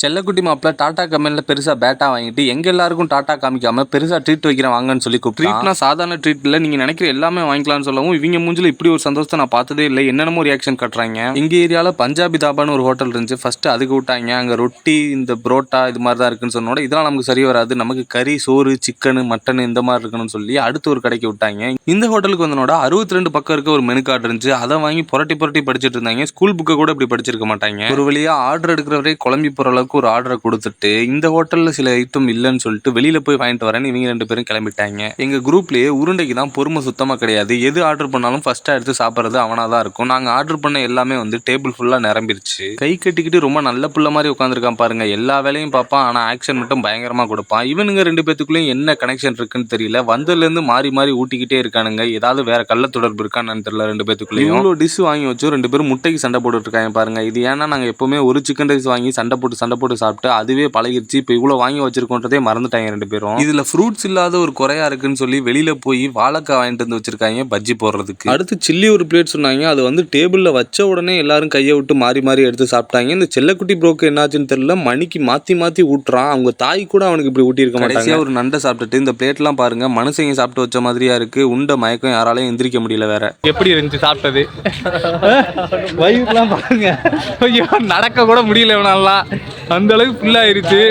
செல்லக்குட்டி மாப்பிள்ள டாடா கம்பெனியில் பெருசாக பேட்டா வாங்கிட்டு எங்க எல்லாருக்கும் டாடா காமிக்காம பெருசாக ட்ரீட் வைக்கிறேன் வாங்கன்னு சொல்லி ட்ரீட்னா சாதாரண ட்ரீட் இல்லை, நீங்கள் நினைக்கிற எல்லாமே வாங்கிக்கலாம்னு சொல்லவும் இவங்க மூஞ்சில் இப்படி ஒரு சந்தோஷத்தை நான் பார்த்ததே இல்லை. என்னென்னமோ ரியாக்ஷன் கட்டுறாங்க. எங்கள் ஏரியாவில் பஞ்சாபி தாபான்னு ஒரு ஹோட்டல் இருந்துச்சு. ஃபர்ஸ்ட் அதுக்கு விட்டாங்க. அங்கே ரொட்டி இந்த புரோட்டா இது மாதிரி தான் இருக்குன்னு சொன்னோட இதெல்லாம் நமக்கு சரி வராது, நமக்கு கறி சோறு சிக்கனு மட்டன் இந்த மாதிரி இருக்கணும்னு சொல்லி அடுத்து ஒரு கடைக்கு விட்டாங்க. இந்த ஹோட்டலுக்கு வந்தனோட 62 பக்கம் இருக்க ஒரு மெனு கார்டு இருந்துச்சு. அதை வாங்கி புரட்டி படிச்சுட்டு இருந்தாங்க. ஸ்கூல் புக்கை கூட இப்படி படிச்சிருக்க மாட்டாங்க. ஒரு வழியா ஆர்டர் எடுக்கிறவரே குழம்பி போற அளவுக்கு ஒரு ஆர்டரை கொடுத்துட்டு இந்த ஹோட்டல்ல சில ஐட்டம் இல்லைன்னு சொல்லிட்டு வெளியில போய் வாங்கிட்டு வரேன்னு இவங்க 2 பேரும் கிளம்பிட்டாங்க. எங்க குரூப்லயே உருண்டைக்கு தான் பொறுமை சுத்தமா கிடையாது. எது ஆர்டர் பண்ணாலும் ஃபர்ஸ்டா எடுத்து சாப்பிட்றது அவனாதான் இருக்கும். நாங்க ஆர்டர் பண்ண எல்லாமே வந்து டேபிள் ஃபுல்லா நிரம்பிருச்சு. கை கட்டிக்கிட்டு ரொம்ப நல்ல புள்ள மாதிரி உட்காந்துருக்கான் பாருங்க. எல்லா வேலையும் பார்ப்பான், ஆனா ஆக்ஷன் மட்டும் பயங்கரமா கொடுப்பான். இவனுங்க 2 பேத்துக்குள்ளயும் என்ன கனெக்ஷன் இருக்குன்னு தெரியல. வந்ததுல இருந்து மாறி மாறி ஊட்டிக்கிட்டே இருக்கானுங்க. ஏதாவது வேற கள்ள தொடர்பு இருக்கான்னு தெரியல 2 பேத்துக்குள்ளயும். இவ்வளோ டிஷ் வாங்கி வச்சு 2 பேரும் முட்டைக்கு சண்டை போட்டுட்டு இருக்காங்க பாருங்க. இது ஏன்னா நாங்க எப்பவுமே ஒரு சிக்கன் ரைஸ் வாங்கி சண்டை போட்டு சாப்பிட்டு அதுவே பழகிருச்சு. இப்போ இவ்வளோ வாங்கி வச்சிருக்கோன்றதே மறந்துட்டாங்க 2 பேரும். இதுல ஃப்ரூட்ஸ் இல்லாத ஒரு குறையா இருக்குன்னு சொல்லி வெளியில போய் வாழைக்காய் வாங்கிட்டு வந்து வச்சிருக்காங்க பஜ்ஜி போடுறதுக்கு. அடுத்து சில்லி ஒரு பிளேட் சொன்னாங்க. அது வந்து டேபிள்ல வச்ச உடனே எல்லாரும் கையை விட்டு மாறி மாறி எடுத்து சாப்பிட்டாங்க. இந்த செல்லக்குட்டி ப்ரோக்கு என்னாச்சுன்னு தெரியல, மணிக்கு மாத்தி ஊட்டுறான். அவங்க தாய் கூட அவனுக்கு இப்படி ஊட்டி இருக்க மாட்டாங்க. ஒரு நண்டை சாப்பிட்டுட்டு இந்த பிளேட்லாம் பாருங்க மனுஷங்க சாப்பிட்டு வச்ச மாதிரியா இருக்கு. உண்ட மயக்கம் யாராலையும் எந்திரிக்க முடியல. வேற எப்படி இருந்துச்சு சாப்பிட்டது? வயிறுலாம் பாருங்க, ஐயோ நடக்க கூட முடியல இவனாலாம், அந்த அளவுக்கு ஃபுல் ஆயிருச்சு.